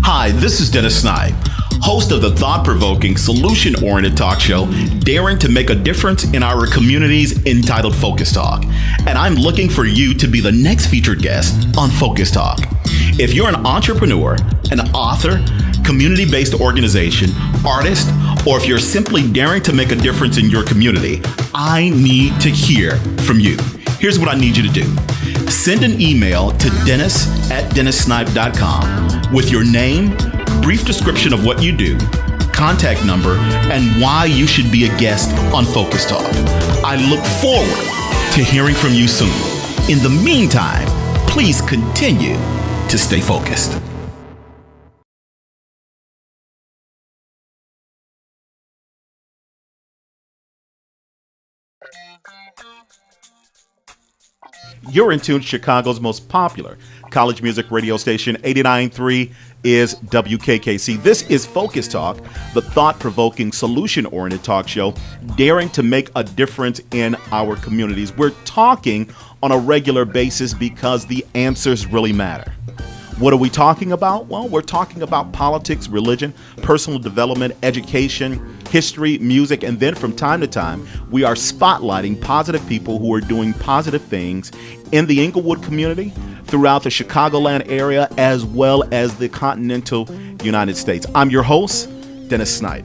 Hi, this is Dennis Snipe, host of the thought-provoking, solution-oriented talk show, daring to make a difference in our communities, entitled FocusTalk. And I'm looking for you to be the next featured guest on FocusTalk. If you're an entrepreneur, an author, community-based organization, artist, or if you're simply daring to make a difference in your community, I need to hear from you. Here's what I need you to do. Send an email to dennis@dennissnipe.com with your name, brief description of what you do, contact number, and why you should be a guest on Focus Talk. I look forward to hearing from you soon. In the meantime, please continue to stay focused. You're in tune to Chicago's most popular college music radio station. 89.3 is WKKC. This is Focus Talk, the thought-provoking, solution-oriented talk show daring to make a difference in our communities. We're talking on a regular basis because the answers really matter. What are we talking about? Well, we're talking about politics, religion, personal development, education, history, music, and then from time to time, we are spotlighting positive people who are doing positive things in the Inglewood community, throughout the Chicagoland area, as well as the continental United States. I'm your host, Dennis Snipe.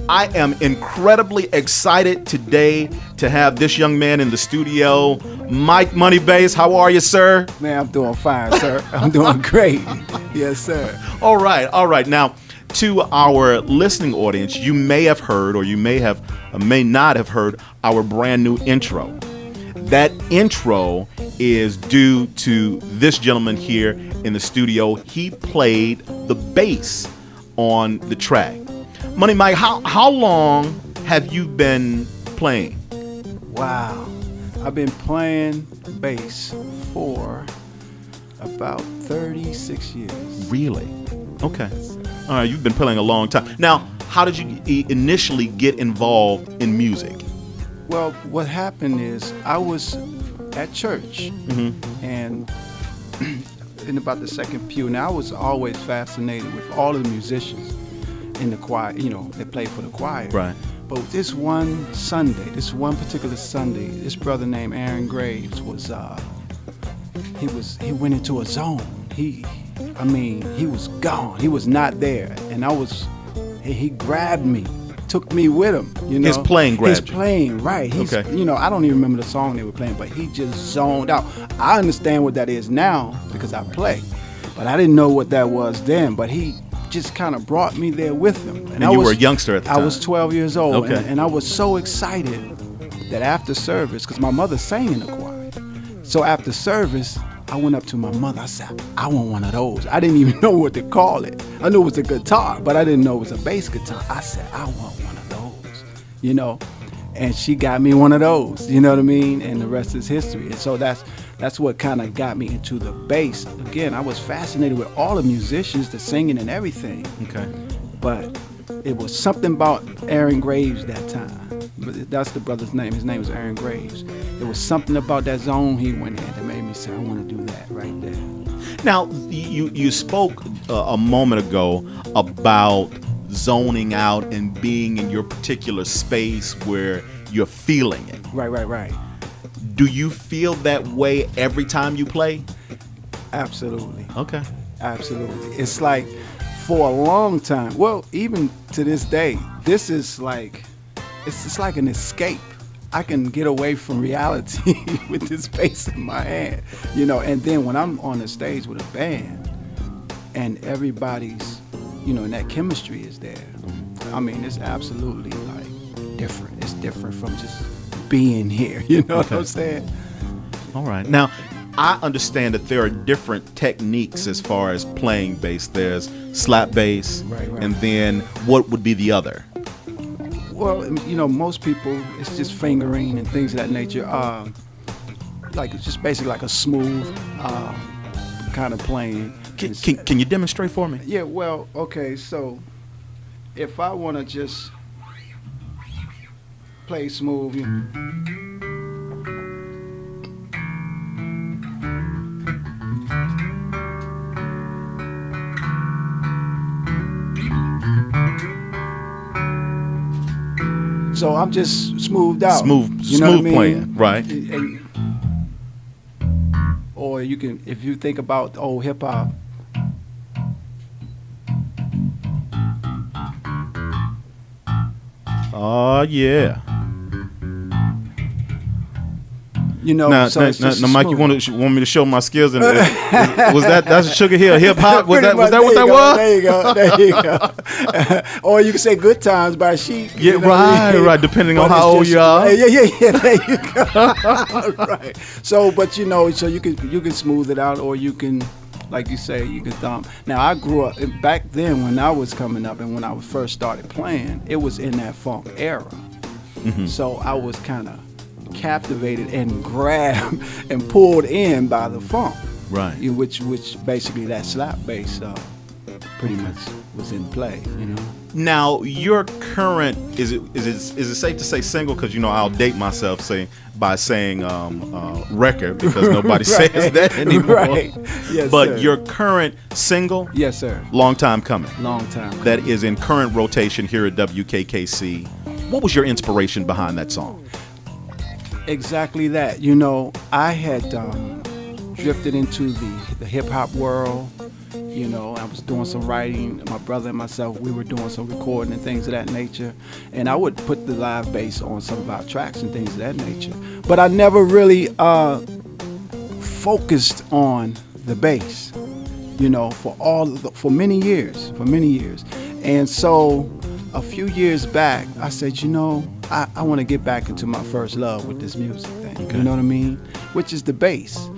I am incredibly excited today to have this young man in the studio, Mike Moneybase. How are you, sir? Man, I'm doing fine, sir. I'm doing great. Yes, sir. All right. Now, to our listening audience, you may have heard, or you may not have heard our brand new intro. That intro is due to this gentleman here in the studio. He played the bass on the track. Money Mike, how long have you been playing? Wow. I've been playing bass for about 36 years. Really? Okay. All right, you've been playing a long time. Now, how did you initially get involved in music? Well, what happened is I was at church, and in about the second pew, and I was always fascinated with all of the musicians in the choir, they played for the choir. Right. But this one particular Sunday, this brother named Aaron Graves he went into a zone. He was gone. He was not there. And he grabbed me, took me with him, His playing grabbed you. His playing, right. Okay. I don't even remember the song they were playing, but he just zoned out. I understand what that is now because I play, but I didn't know what that was then, but he just kind of brought me there with him. And you were a youngster at the time. I was 12 years old, Okay. and I was so excited that after service, because my mother sang in the choir, so after service, I went up to my mother. I said, I want one of those. I didn't even know what to call it. I knew it was a guitar, but I didn't know it was a bass guitar. I said, I want one of those, and she got me one of those, you know what I mean? And the rest is history. And so that's what kind of got me into the bass. Again, I was fascinated with all the musicians, the singing and everything. Okay. But it was something about Aaron Graves that time. That's the brother's name. His name was Aaron Graves. There was something about that zone he went in that made me say, I want to do that right there. Now, you spoke a moment ago about zoning out and being in your particular space where you're feeling it. Right. Do you feel that way every time you play? Absolutely. Okay. Absolutely. It's like for a long time, well, even to this day, this is like, it's like an escape. I can get away from reality with this bass in my hand, and then when I'm on the stage with a band and everybody's, and that chemistry is there, it's absolutely like different. It's different from just being here, what I'm saying? All right. Now, I understand that there are different techniques as far as playing bass. There's slap bass, right. And then what would be the other? Well, most people, it's just fingering and things of that nature. Like it's just basically like a smooth kind of playing. Can you demonstrate for me? Yeah, well, okay, so if I want to just play smooth, So I'm just smoothed out. Smooth You know what I mean? playing, right? Or you can, if you think about old hip hop. Oh yeah. You know, Now, so it's just Mike, you smooth. want me to show my skills? And was that's Sugar Hill hip hop? Was Pretty that much, what that was? There you go. There you go. Or you can say "Good Times" by Sheep. Yeah, you know what I mean? right. Depending on But how it's old just- you are. Yeah. There you go. Right. So, but you know, so you can smooth it out, or you can, like you say, you can thump. Now, I grew up back then when I was coming up and when I first started playing. It was in that funk era. Mm-hmm. So I was kind of captivated and grabbed and pulled in by the funk. Right. Which basically that slap bass pretty much was in play, you know. Now, your current is it safe to say single? Because I'll date myself by saying record because nobody Right. says that anymore. Right. Yes, But sir. your current single, Yes, sir. long time coming, Long time. that is in current rotation here at WKKC. What was your inspiration behind that song? Exactly that. I had drifted into the hip hop world. I was doing some writing. My brother and myself, we were doing some recording and things of that nature. And I would put the live bass on some of our tracks and things of that nature. But I never really focused on the bass, for many years. And so a few years back, I said, I want to get back into my first love with this music thing. Okay. You know what I mean? Which is the bass.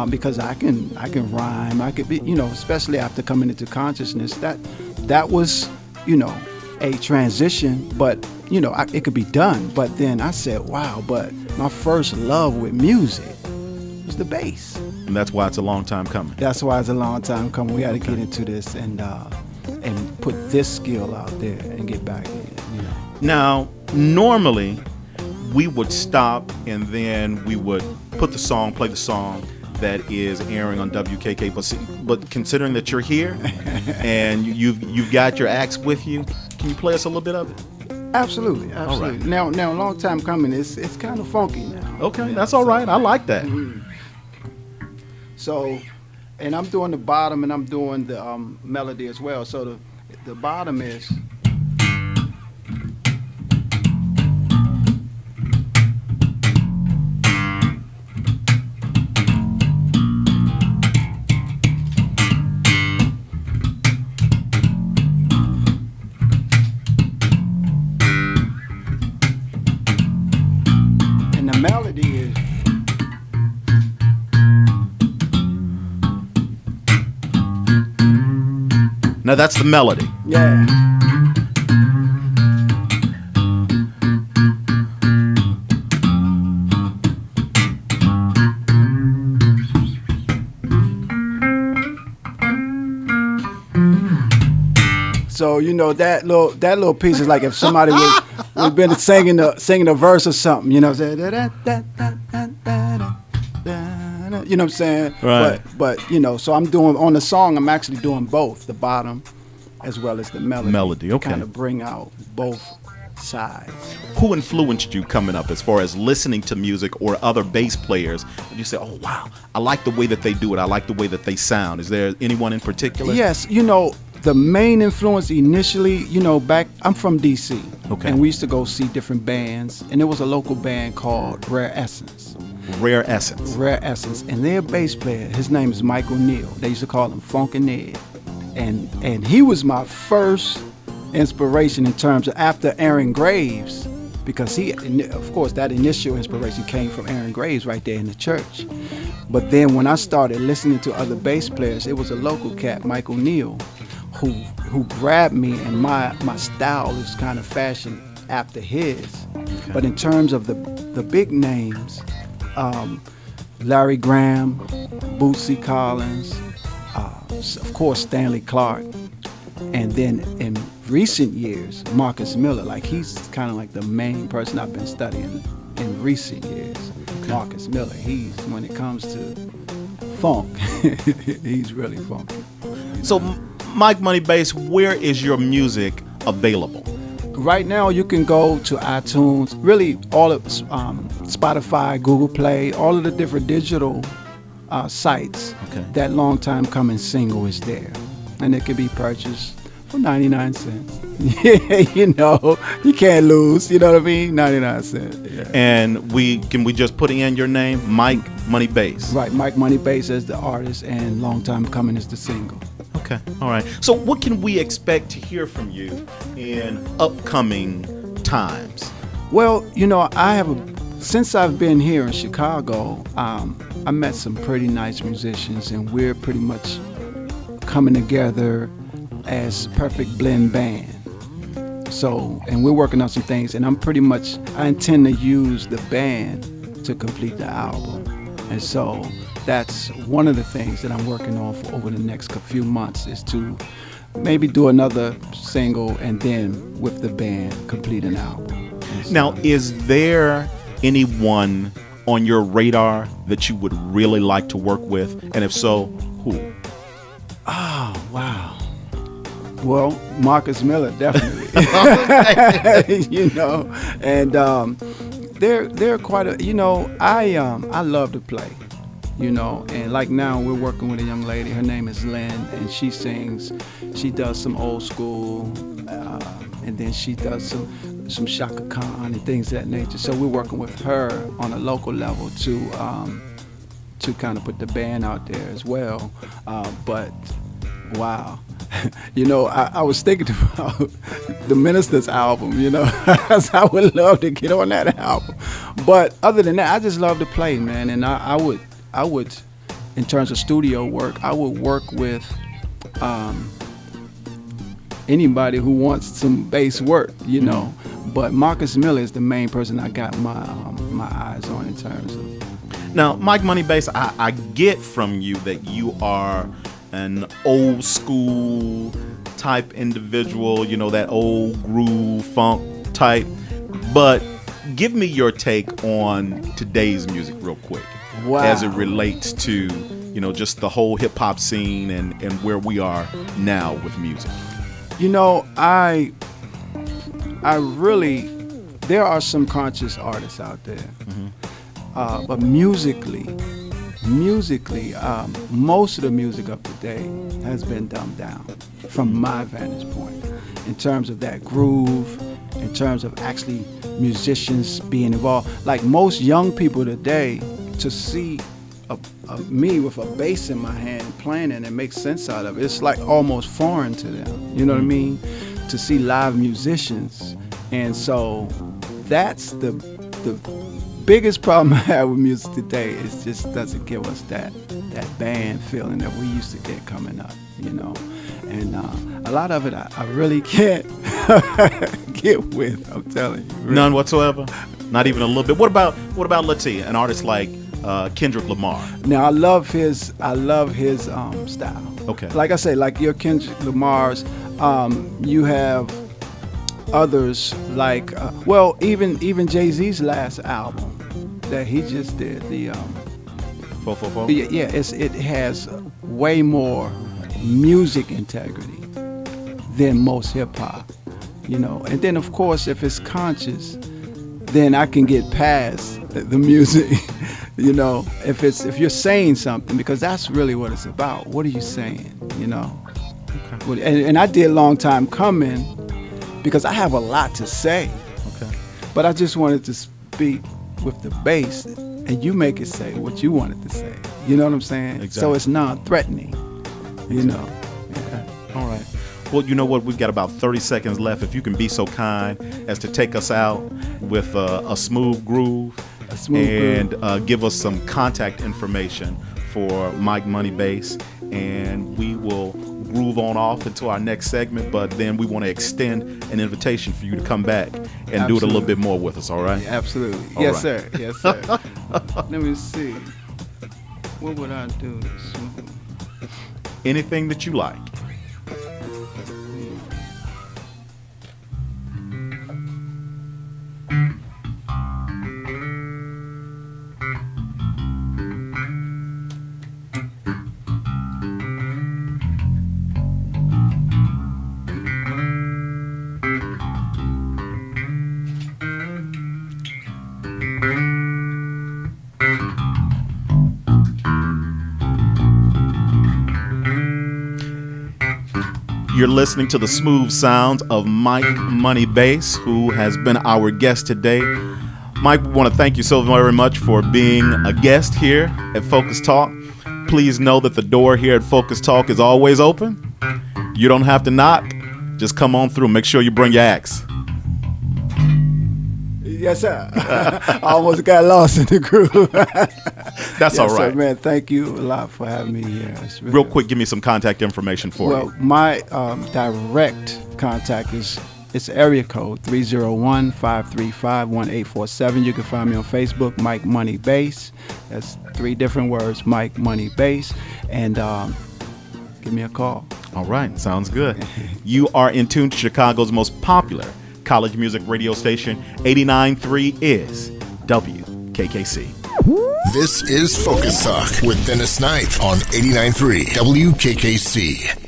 Because I can rhyme. I could be, especially after coming into consciousness. That was, a transition, but it could be done. But then I said, wow. But my first love with music was the bass. And that's why it's a long time coming. That's why it's a long time coming. We got to get into this and put this skill out there and get back in. Now, normally we would stop and then we would play the song that is airing on WKK. But considering that you're here and you've got your acts with you, can you play us a little bit of it? Absolutely. All right. Now, a long time coming. It's kind of funky now. Okay, that's all right. I like that. So, and I'm doing the bottom and I'm doing the melody as well. So the bottom is. And the melody is. Now that's the melody. Yeah. So that little piece is like if somebody would been singing a verse or something, say da, da, da, da, da, da, da, da, you know what I'm saying? Right. But so I'm doing on the song. I'm actually doing both the bottom as well as the melody. Melody, okay. Kind of bring out both sides. Who influenced you coming up as far as listening to music or other bass players? And you say, oh, wow, I like the way that they do it. I like the way that they sound. Is there anyone in particular? Yes, the main influence initially, back, I'm from DC. Okay. And we used to go see different bands. And there was a local band called Rare Essence. Rare Essence. Rare Essence. And their bass player, his name is Michael Neal. They used to call him Funkin' Ed. And he was my first inspiration in terms of after Aaron Graves, because of course, that initial inspiration came from Aaron Graves right there in the church. But then when I started listening to other bass players, it was a local cat, Michael Neal, who grabbed me, and my style is kind of fashioned after his. Okay. But in terms of the big names, Larry Graham, Bootsy Collins, of course Stanley Clarke, and then in recent years, Marcus Miller. Like he's kind of like the main person I've been studying in recent years. Okay. Marcus Miller. He's, when it comes to funk, he's really funky. So, Mike Money Bass, where is your music available? Right now, you can go to iTunes, really all of Spotify, Google Play, all of the different digital sites. Okay. That Long Time Coming single is there, and it can be purchased for 99 cents. Yeah, you can't lose. You know what I mean? 99 cents. Yeah. And we just put in your name, Mike Money Bass. Right, Mike Money Bass as the artist, and Long Time Coming is the single. Okay, all right. So what can we expect to hear from you in upcoming times? Well, since I've been here in Chicago, I met some pretty nice musicians, and we're pretty much coming together as Perfect Blend Band. So, and we're working on some things, and I intend to use the band to complete the album. And so that's one of the things that I'm working on for over the next few months, is to maybe do another single and then with the band complete an album. Now, is there anyone on your radar that you would really like to work with? And if so, who? Oh, wow. Well, Marcus Miller, definitely. And they're quite a, I love to play, and like now we're working with a young lady. Her name is Lynn, and she does some old school, and then she does some Shaka Khan and things of that nature. So we're working with her on a local level to kind of put the band out there as well. But wow. I was thinking about the Minister's album, I would love to get on that album. But other than that, I just love to play, man. And I would, in terms of studio work, I would work with anybody who wants some bass work, But Marcus Miller is the main person I got my eyes on in terms of. Now, Mike Money Bass, I get from you that you are an old school type individual, that old groove funk type. But give me your take on today's music real quick. Wow. As it relates to, just the whole hip hop scene and where we are now with music. I really, there are some conscious artists out there. Mm-hmm. But musically, most of the music of today has been dumbed down from my vantage point, in terms of that groove, in terms of actually musicians being involved. Like most young people today, to see me with a bass in my hand playing it and make sense out of it, it's like almost foreign to them. You know what I mean? To see live musicians. And so that's the biggest problem I have with music today. Is just doesn't give us that band feeling that we used to get coming up, And a lot of it I really can't get with. I'm telling you, really. None whatsoever. Not even a little bit. What about let's see, an artist like Kendrick Lamar? Now I love his style. Okay. Like I say, like your Kendrick Lamar's, you have others like even Jay-Z's last album that he just did, the 444. Yeah, it has way more music integrity than most hip hop, And then of course, if it's conscious, then I can get past the music, if you're saying something, because that's really what it's about. What are you saying, Okay. And I did Long Time Coming because I have a lot to say. Okay. But I just wanted to speak with the bass, and you make it say what you wanted to say. You know what I'm saying? Exactly. So it's non-threatening. Okay. All right. Well, you know what? We've got about 30 seconds left. If you can be so kind as to take us out with a smooth groove, and give us some contact information for Mike Money Bass, and we will groove on off into our next segment. But then we want to extend an invitation for you to come back and do it a little bit more with us. All right? Yeah, absolutely. All yes, right. Sir. Yes, sir. Let me see. What would I do? Anything that you like. You're listening to the smooth sounds of Mike Money Bass, who has been our guest today. Mike, we want to thank you so very much for being a guest here at Focus Talk. Please know that the door here at Focus Talk is always open. You don't have to knock. Just come on through. Make sure you bring your axe. Yes, sir. I almost got lost in the groove. That's all right. Sir, man, thank you a lot for having me here. Real quick, give me some contact information for you. Well, my direct contact is it's area code 301-535-1847. You can find me on Facebook, Mike Money Bass. That's 3 different words, Mike Money Bass. And give me a call. All right. Sounds good. You are in tune to Chicago's most popular college music radio station. 89.3 is WKKC. This is Focus Talk with Dennis Snipe on 89.3 WKKC.